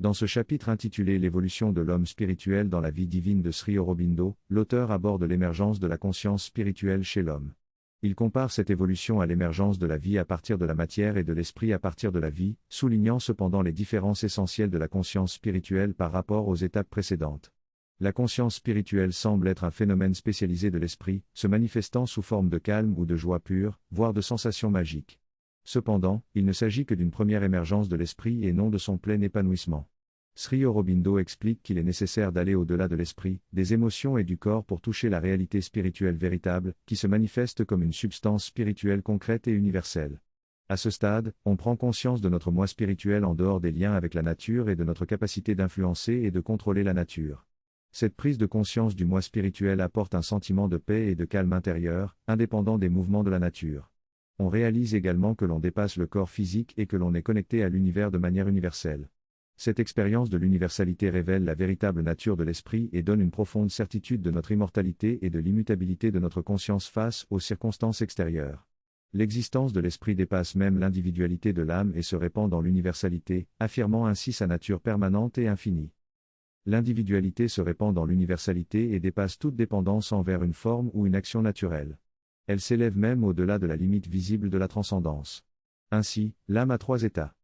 Dans ce chapitre intitulé L'évolution de l'homme spirituel dans la vie divine de Sri Aurobindo, l'auteur aborde l'émergence de la conscience spirituelle chez l'homme. Il compare cette évolution à l'émergence de la vie à partir de la matière et de l'esprit à partir de la vie, soulignant cependant les différences essentielles de la conscience spirituelle par rapport aux étapes précédentes. La conscience spirituelle semble être un phénomène spécialisé de l'esprit, se manifestant sous forme de calme ou de joie pure, voire de sensations magiques. Cependant, il ne s'agit que d'une première émergence de l'esprit et non de son plein épanouissement. Sri Aurobindo explique qu'il est nécessaire d'aller au-delà de l'esprit, des émotions et du corps pour toucher la réalité spirituelle véritable, qui se manifeste comme une substance spirituelle concrète et universelle. À ce stade, on prend conscience de notre moi spirituel en dehors des liens avec la nature et de notre capacité d'influencer et de contrôler la nature. Cette prise de conscience du moi spirituel apporte un sentiment de paix et de calme intérieur, indépendant des mouvements de la nature. On réalise également que l'on dépasse le corps physique et que l'on est connecté à l'univers de manière universelle. Cette expérience de l'universalité révèle la véritable nature de l'esprit et donne une profonde certitude de notre immortalité et de l'immutabilité de notre conscience face aux circonstances extérieures. L'existence de l'esprit dépasse même l'individualité de l'âme et se répand dans l'universalité, affirmant ainsi sa nature permanente et infinie. L'individualité se répand dans l'universalité et dépasse toute dépendance envers une forme ou une action naturelle. Elle s'élève même au-delà de la limite visible de la transcendance. Ainsi, l'âme a 3 états.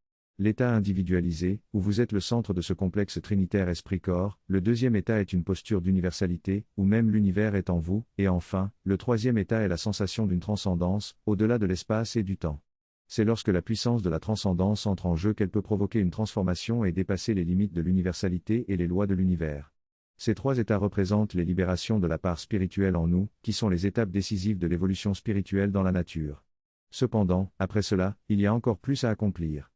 L'état individualisé, où vous êtes le centre de ce complexe trinitaire esprit-corps, le deuxième état est une posture d'universalité, où même l'univers est en vous, et enfin, le troisième état est la sensation d'une transcendance, au-delà de l'espace et du temps. C'est lorsque la puissance de la transcendance entre en jeu qu'elle peut provoquer une transformation et dépasser les limites de l'universalité et les lois de l'univers. Ces 3 états représentent les libérations de la part spirituelle en nous, qui sont les étapes décisives de l'évolution spirituelle dans la nature. Cependant, après cela, il y a encore plus à accomplir.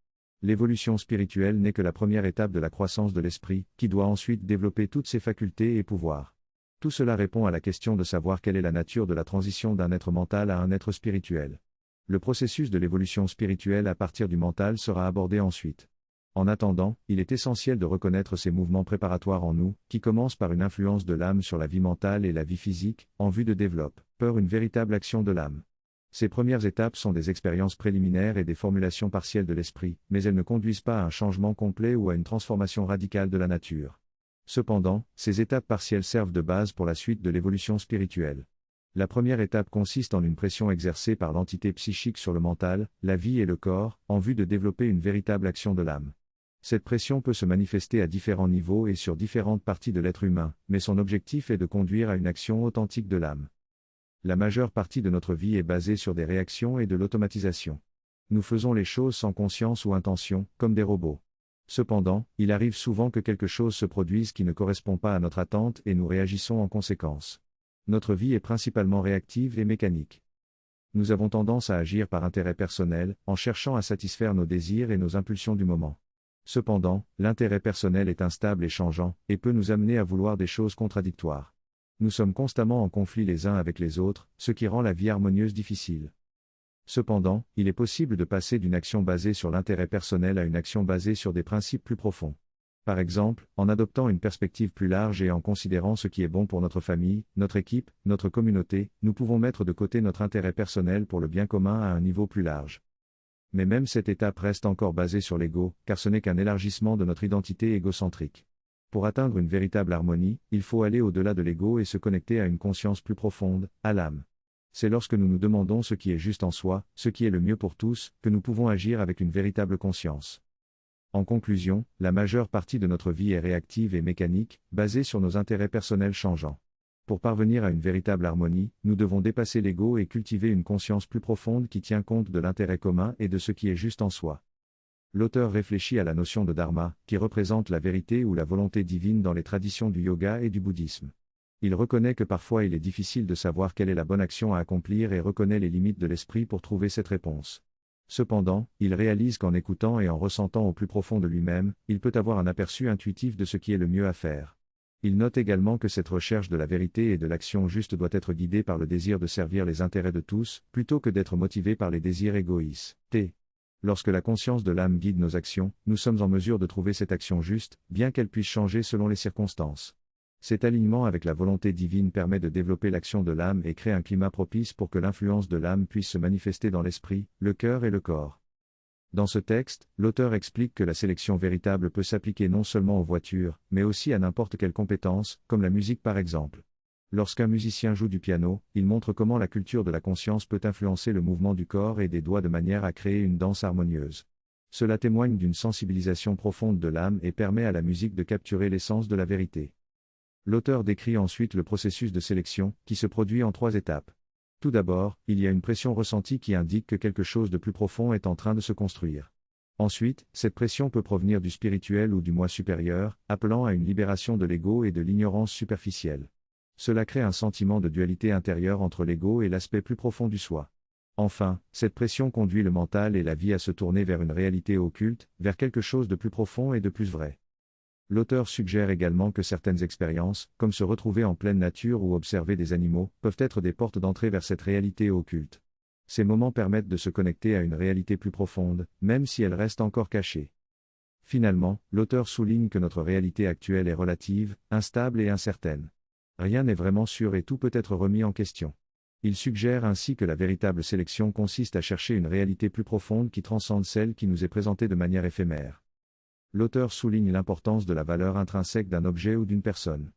L'évolution spirituelle n'est que la première étape de la croissance de l'esprit, qui doit ensuite développer toutes ses facultés et pouvoirs. Tout cela répond à la question de savoir quelle est la nature de la transition d'un être mental à un être spirituel. Le processus de l'évolution spirituelle à partir du mental sera abordé ensuite. En attendant, il est essentiel de reconnaître ces mouvements préparatoires en nous, qui commencent par une influence de l'âme sur la vie mentale et la vie physique, en vue de développer une véritable action de l'âme. Ces premières étapes sont des expériences préliminaires et des formulations partielles de l'esprit, mais elles ne conduisent pas à un changement complet ou à une transformation radicale de la nature. Cependant, ces étapes partielles servent de base pour la suite de l'évolution spirituelle. La première étape consiste en une pression exercée par l'entité psychique sur le mental, la vie et le corps, en vue de développer une véritable action de l'âme. Cette pression peut se manifester à différents niveaux et sur différentes parties de l'être humain, mais son objectif est de conduire à une action authentique de l'âme. La majeure partie de notre vie est basée sur des réactions et de l'automatisation. Nous faisons les choses sans conscience ou intention, comme des robots. Cependant, il arrive souvent que quelque chose se produise qui ne correspond pas à notre attente et nous réagissons en conséquence. Notre vie est principalement réactive et mécanique. Nous avons tendance à agir par intérêt personnel, en cherchant à satisfaire nos désirs et nos impulsions du moment. Cependant, l'intérêt personnel est instable et changeant, et peut nous amener à vouloir des choses contradictoires. Nous sommes constamment en conflit les uns avec les autres, ce qui rend la vie harmonieuse difficile. Cependant, il est possible de passer d'une action basée sur l'intérêt personnel à une action basée sur des principes plus profonds. Par exemple, en adoptant une perspective plus large et en considérant ce qui est bon pour notre famille, notre équipe, notre communauté, nous pouvons mettre de côté notre intérêt personnel pour le bien commun à un niveau plus large. Mais même cette étape reste encore basée sur l'ego, car ce n'est qu'un élargissement de notre identité égocentrique. Pour atteindre une véritable harmonie, il faut aller au-delà de l'ego et se connecter à une conscience plus profonde, à l'âme. C'est lorsque nous nous demandons ce qui est juste en soi, ce qui est le mieux pour tous, que nous pouvons agir avec une véritable conscience. En conclusion, la majeure partie de notre vie est réactive et mécanique, basée sur nos intérêts personnels changeants. Pour parvenir à une véritable harmonie, nous devons dépasser l'ego et cultiver une conscience plus profonde qui tient compte de l'intérêt commun et de ce qui est juste en soi. L'auteur réfléchit à la notion de dharma, qui représente la vérité ou la volonté divine dans les traditions du yoga et du bouddhisme. Il reconnaît que parfois il est difficile de savoir quelle est la bonne action à accomplir et reconnaît les limites de l'esprit pour trouver cette réponse. Cependant, il réalise qu'en écoutant et en ressentant au plus profond de lui-même, il peut avoir un aperçu intuitif de ce qui est le mieux à faire. Il note également que cette recherche de la vérité et de l'action juste doit être guidée par le désir de servir les intérêts de tous, plutôt que d'être motivée par les désirs égoïstes. Lorsque la conscience de l'âme guide nos actions, nous sommes en mesure de trouver cette action juste, bien qu'elle puisse changer selon les circonstances. Cet alignement avec la volonté divine permet de développer l'action de l'âme et crée un climat propice pour que l'influence de l'âme puisse se manifester dans l'esprit, le cœur et le corps. Dans ce texte, l'auteur explique que la sélection véritable peut s'appliquer non seulement aux voitures, mais aussi à n'importe quelle compétence, comme la musique par exemple. Lorsqu'un musicien joue du piano, il montre comment la culture de la conscience peut influencer le mouvement du corps et des doigts de manière à créer une danse harmonieuse. Cela témoigne d'une sensibilisation profonde de l'âme et permet à la musique de capturer l'essence de la vérité. L'auteur décrit ensuite le processus de sélection, qui se produit en 3 étapes. Tout d'abord, il y a une pression ressentie qui indique que quelque chose de plus profond est en train de se construire. Ensuite, cette pression peut provenir du spirituel ou du moi supérieur, appelant à une libération de l'ego et de l'ignorance superficielle. Cela crée un sentiment de dualité intérieure entre l'ego et l'aspect plus profond du soi. Enfin, cette pression conduit le mental et la vie à se tourner vers une réalité occulte, vers quelque chose de plus profond et de plus vrai. L'auteur suggère également que certaines expériences, comme se retrouver en pleine nature ou observer des animaux, peuvent être des portes d'entrée vers cette réalité occulte. Ces moments permettent de se connecter à une réalité plus profonde, même si elle reste encore cachée. Finalement, l'auteur souligne que notre réalité actuelle est relative, instable et incertaine. Rien n'est vraiment sûr et tout peut être remis en question. Il suggère ainsi que la véritable sélection consiste à chercher une réalité plus profonde qui transcende celle qui nous est présentée de manière éphémère. L'auteur souligne l'importance de la valeur intrinsèque d'un objet ou d'une personne.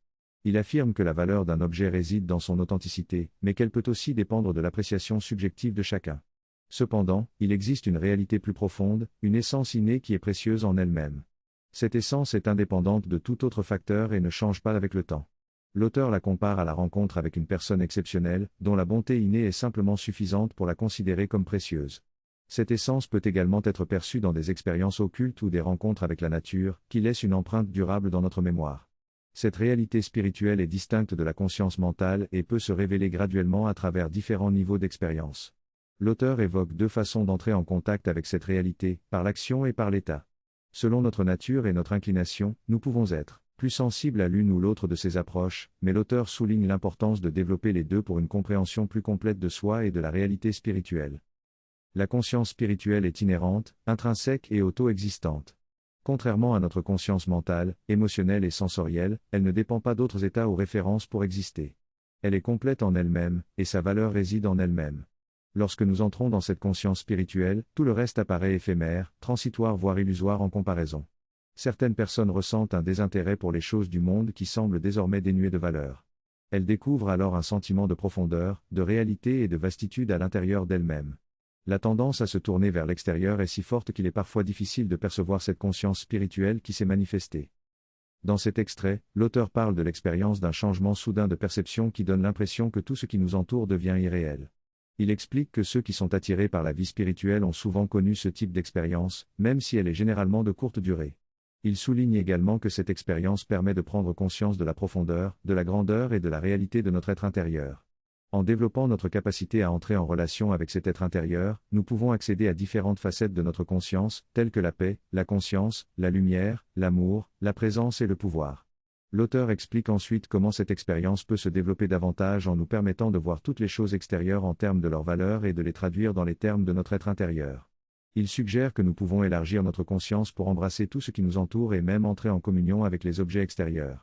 Il affirme que la valeur d'un objet réside dans son authenticité, mais qu'elle peut aussi dépendre de l'appréciation subjective de chacun. Cependant, il existe une réalité plus profonde, une essence innée qui est précieuse en elle-même. Cette essence est indépendante de tout autre facteur et ne change pas avec le temps. L'auteur la compare à la rencontre avec une personne exceptionnelle, dont la bonté innée est simplement suffisante pour la considérer comme précieuse. Cette essence peut également être perçue dans des expériences occultes ou des rencontres avec la nature, qui laissent une empreinte durable dans notre mémoire. Cette réalité spirituelle est distincte de la conscience mentale et peut se révéler graduellement à travers différents niveaux d'expérience. L'auteur évoque 2 façons d'entrer en contact avec cette réalité, par l'action et par l'état. Selon notre nature et notre inclination, nous pouvons être plus sensibles à l'une ou l'autre de ces approches, mais l'auteur souligne l'importance de développer les 2 pour une compréhension plus complète de soi et de la réalité spirituelle. La conscience spirituelle est inhérente, intrinsèque et auto-existante. Contrairement à notre conscience mentale, émotionnelle et sensorielle, elle ne dépend pas d'autres états ou références pour exister. Elle est complète en elle-même, et sa valeur réside en elle-même. Lorsque nous entrons dans cette conscience spirituelle, tout le reste apparaît éphémère, transitoire voire illusoire en comparaison. Certaines personnes ressentent un désintérêt pour les choses du monde qui semblent désormais dénuées de valeur. Elles découvrent alors un sentiment de profondeur, de réalité et de vastitude à l'intérieur d'elles-mêmes. La tendance à se tourner vers l'extérieur est si forte qu'il est parfois difficile de percevoir cette conscience spirituelle qui s'est manifestée. Dans cet extrait, l'auteur parle de l'expérience d'un changement soudain de perception qui donne l'impression que tout ce qui nous entoure devient irréel. Il explique que ceux qui sont attirés par la vie spirituelle ont souvent connu ce type d'expérience, même si elle est généralement de courte durée. Il souligne également que cette expérience permet de prendre conscience de la profondeur, de la grandeur et de la réalité de notre être intérieur. En développant notre capacité à entrer en relation avec cet être intérieur, nous pouvons accéder à différentes facettes de notre conscience, telles que la paix, la conscience, la lumière, l'amour, la présence et le pouvoir. L'auteur explique ensuite comment cette expérience peut se développer davantage en nous permettant de voir toutes les choses extérieures en termes de leur valeur et de les traduire dans les termes de notre être intérieur. Il suggère que nous pouvons élargir notre conscience pour embrasser tout ce qui nous entoure et même entrer en communion avec les objets extérieurs.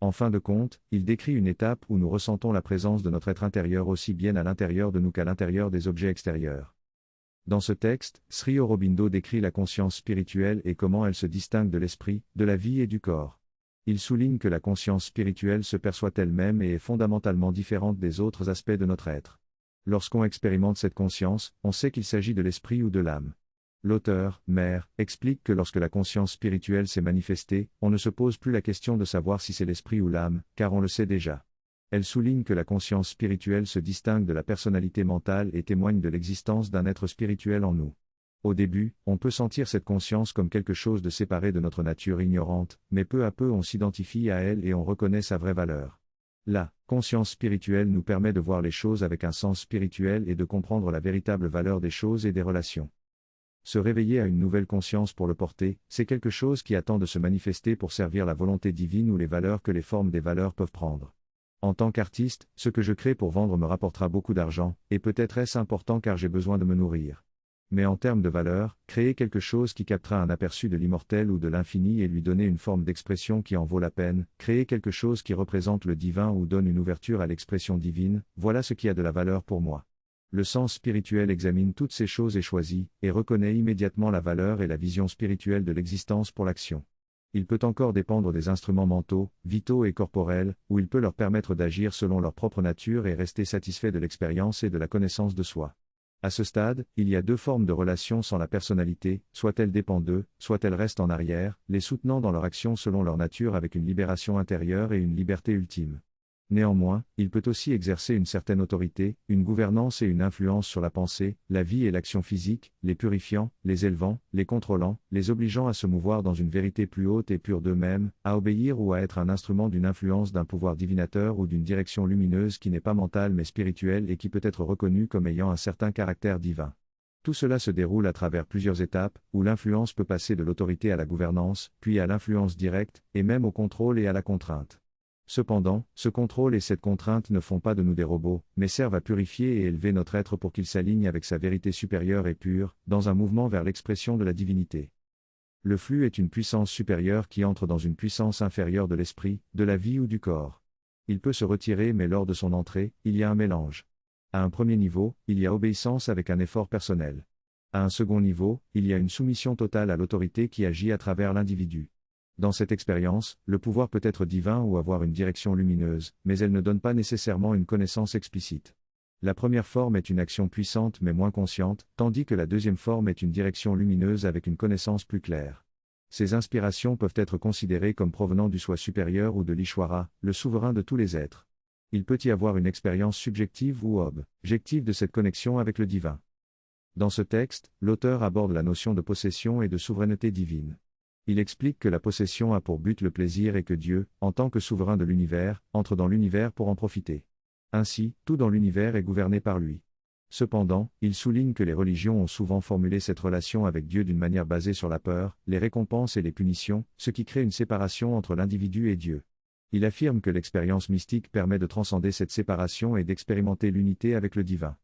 En fin de compte, il décrit une étape où nous ressentons la présence de notre être intérieur aussi bien à l'intérieur de nous qu'à l'intérieur des objets extérieurs. Dans ce texte, Sri Aurobindo décrit la conscience spirituelle et comment elle se distingue de l'esprit, de la vie et du corps. Il souligne que la conscience spirituelle se perçoit elle-même et est fondamentalement différente des autres aspects de notre être. Lorsqu'on expérimente cette conscience, on sait qu'il s'agit de l'esprit ou de l'âme. L'auteur, Mère, explique que lorsque la conscience spirituelle s'est manifestée, on ne se pose plus la question de savoir si c'est l'esprit ou l'âme, car on le sait déjà. Elle souligne que la conscience spirituelle se distingue de la personnalité mentale et témoigne de l'existence d'un être spirituel en nous. Au début, on peut sentir cette conscience comme quelque chose de séparé de notre nature ignorante, mais peu à peu on s'identifie à elle et on reconnaît sa vraie valeur. La conscience spirituelle nous permet de voir les choses avec un sens spirituel et de comprendre la véritable valeur des choses et des relations. Se réveiller à une nouvelle conscience pour le porter, c'est quelque chose qui attend de se manifester pour servir la volonté divine ou les valeurs que les formes des valeurs peuvent prendre. En tant qu'artiste, ce que je crée pour vendre me rapportera beaucoup d'argent, et peut-être est-ce important car j'ai besoin de me nourrir. Mais en termes de valeur, créer quelque chose qui captera un aperçu de l'immortel ou de l'infini et lui donner une forme d'expression qui en vaut la peine, créer quelque chose qui représente le divin ou donne une ouverture à l'expression divine, voilà ce qui a de la valeur pour moi. Le sens spirituel examine toutes ces choses et choisit, et reconnaît immédiatement la valeur et la vision spirituelle de l'existence pour l'action. Il peut encore dépendre des instruments mentaux, vitaux et corporels, où il peut leur permettre d'agir selon leur propre nature et rester satisfait de l'expérience et de la connaissance de soi. À ce stade, il y a deux formes de relations sans la personnalité, soit elles dépendent d'eux, soit elles restent en arrière, les soutenant dans leur action selon leur nature avec une libération intérieure et une liberté ultime. Néanmoins, il peut aussi exercer une certaine autorité, une gouvernance et une influence sur la pensée, la vie et l'action physique, les purifiant, les élevant, les contrôlant, les obligeant à se mouvoir dans une vérité plus haute et pure d'eux-mêmes, à obéir ou à être un instrument d'une influence d'un pouvoir divinateur ou d'une direction lumineuse qui n'est pas mentale mais spirituelle et qui peut être reconnue comme ayant un certain caractère divin. Tout cela se déroule à travers plusieurs étapes, où l'influence peut passer de l'autorité à la gouvernance, puis à l'influence directe, et même au contrôle et à la contrainte. Cependant, ce contrôle et cette contrainte ne font pas de nous des robots, mais servent à purifier et élever notre être pour qu'il s'aligne avec sa vérité supérieure et pure, dans un mouvement vers l'expression de la divinité. Le flux est une puissance supérieure qui entre dans une puissance inférieure de l'esprit, de la vie ou du corps. Il peut se retirer mais lors de son entrée, il y a un mélange. À un premier niveau, il y a obéissance avec un effort personnel. À un second niveau, il y a une soumission totale à l'autorité qui agit à travers l'individu. Dans cette expérience, le pouvoir peut être divin ou avoir une direction lumineuse, mais elle ne donne pas nécessairement une connaissance explicite. La première forme est une action puissante mais moins consciente, tandis que la deuxième forme est une direction lumineuse avec une connaissance plus claire. Ces inspirations peuvent être considérées comme provenant du soi supérieur ou de l'Ishwara, le souverain de tous les êtres. Il peut y avoir une expérience subjective ou objective de cette connexion avec le divin. Dans ce texte, l'auteur aborde la notion de possession et de souveraineté divine. Il explique que la possession a pour but le plaisir et que Dieu, en tant que souverain de l'univers, entre dans l'univers pour en profiter. Ainsi, tout dans l'univers est gouverné par lui. Cependant, il souligne que les religions ont souvent formulé cette relation avec Dieu d'une manière basée sur la peur, les récompenses et les punitions, ce qui crée une séparation entre l'individu et Dieu. Il affirme que l'expérience mystique permet de transcender cette séparation et d'expérimenter l'unité avec le divin.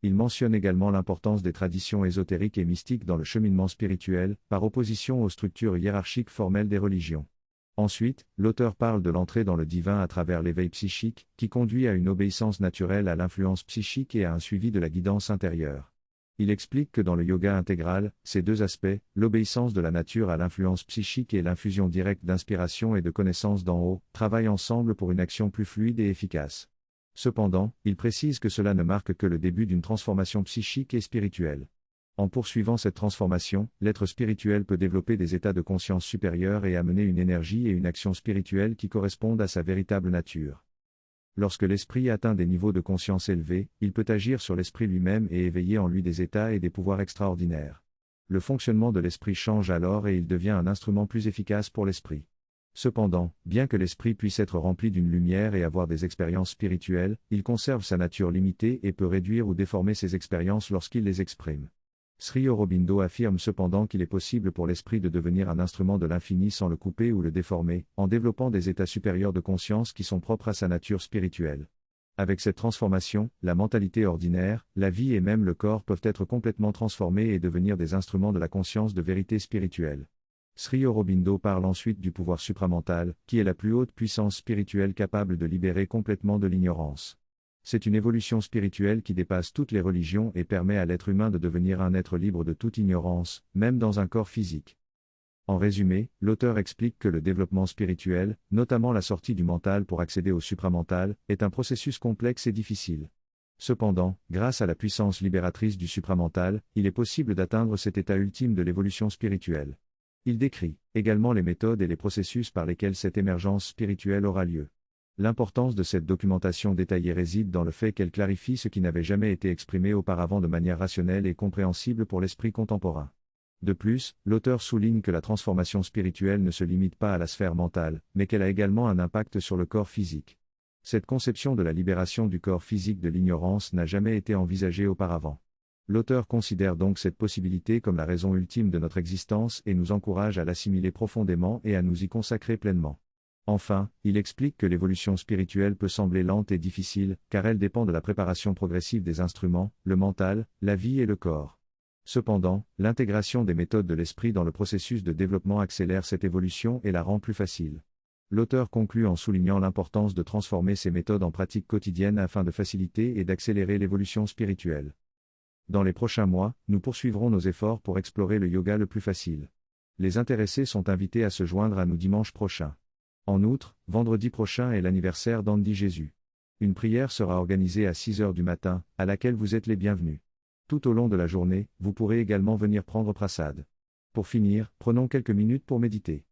Il mentionne également l'importance des traditions ésotériques et mystiques dans le cheminement spirituel, par opposition aux structures hiérarchiques formelles des religions. Ensuite, l'auteur parle de l'entrée dans le divin à travers l'éveil psychique, qui conduit à une obéissance naturelle à l'influence psychique et à un suivi de la guidance intérieure. Il explique que dans le yoga intégral, ces deux aspects, l'obéissance de la nature à l'influence psychique et l'infusion directe d'inspiration et de connaissance d'en haut, travaillent ensemble pour une action plus fluide et efficace. Cependant, il précise que cela ne marque que le début d'une transformation psychique et spirituelle. En poursuivant cette transformation, l'être spirituel peut développer des états de conscience supérieurs et amener une énergie et une action spirituelle qui correspondent à sa véritable nature. Lorsque l'esprit atteint des niveaux de conscience élevés, il peut agir sur l'esprit lui-même et éveiller en lui des états et des pouvoirs extraordinaires. Le fonctionnement de l'esprit change alors et il devient un instrument plus efficace pour l'esprit. Cependant, bien que l'esprit puisse être rempli d'une lumière et avoir des expériences spirituelles, il conserve sa nature limitée et peut réduire ou déformer ses expériences lorsqu'il les exprime. Sri Aurobindo affirme cependant qu'il est possible pour l'esprit de devenir un instrument de l'infini sans le couper ou le déformer, en développant des états supérieurs de conscience qui sont propres à sa nature spirituelle. Avec cette transformation, la mentalité ordinaire, la vie et même le corps peuvent être complètement transformés et devenir des instruments de la conscience de vérité spirituelle. Sri Aurobindo parle ensuite du pouvoir supramental, qui est la plus haute puissance spirituelle capable de libérer complètement de l'ignorance. C'est une évolution spirituelle qui dépasse toutes les religions et permet à l'être humain de devenir un être libre de toute ignorance, même dans un corps physique. En résumé, l'auteur explique que le développement spirituel, notamment la sortie du mental pour accéder au supramental, est un processus complexe et difficile. Cependant, grâce à la puissance libératrice du supramental, il est possible d'atteindre cet état ultime de l'évolution spirituelle. Il décrit également les méthodes et les processus par lesquels cette émergence spirituelle aura lieu. L'importance de cette documentation détaillée réside dans le fait qu'elle clarifie ce qui n'avait jamais été exprimé auparavant de manière rationnelle et compréhensible pour l'esprit contemporain. De plus, l'auteur souligne que la transformation spirituelle ne se limite pas à la sphère mentale, mais qu'elle a également un impact sur le corps physique. Cette conception de la libération du corps physique de l'ignorance n'a jamais été envisagée auparavant. L'auteur considère donc cette possibilité comme la raison ultime de notre existence et nous encourage à l'assimiler profondément et à nous y consacrer pleinement. Enfin, il explique que l'évolution spirituelle peut sembler lente et difficile, car elle dépend de la préparation progressive des instruments, le mental, la vie et le corps. Cependant, l'intégration des méthodes de l'esprit dans le processus de développement accélère cette évolution et la rend plus facile. L'auteur conclut en soulignant l'importance de transformer ces méthodes en pratiques quotidiennes afin de faciliter et d'accélérer l'évolution spirituelle. Dans les prochains mois, nous poursuivrons nos efforts pour explorer le yoga le plus facile. Les intéressés sont invités à se joindre à nous dimanche prochain. En outre, vendredi prochain est l'anniversaire d'Andy Jésus. Une prière sera organisée à 6 heures du matin, à laquelle vous êtes les bienvenus. Tout au long de la journée, vous pourrez également venir prendre prasad. Pour finir, prenons quelques minutes pour méditer.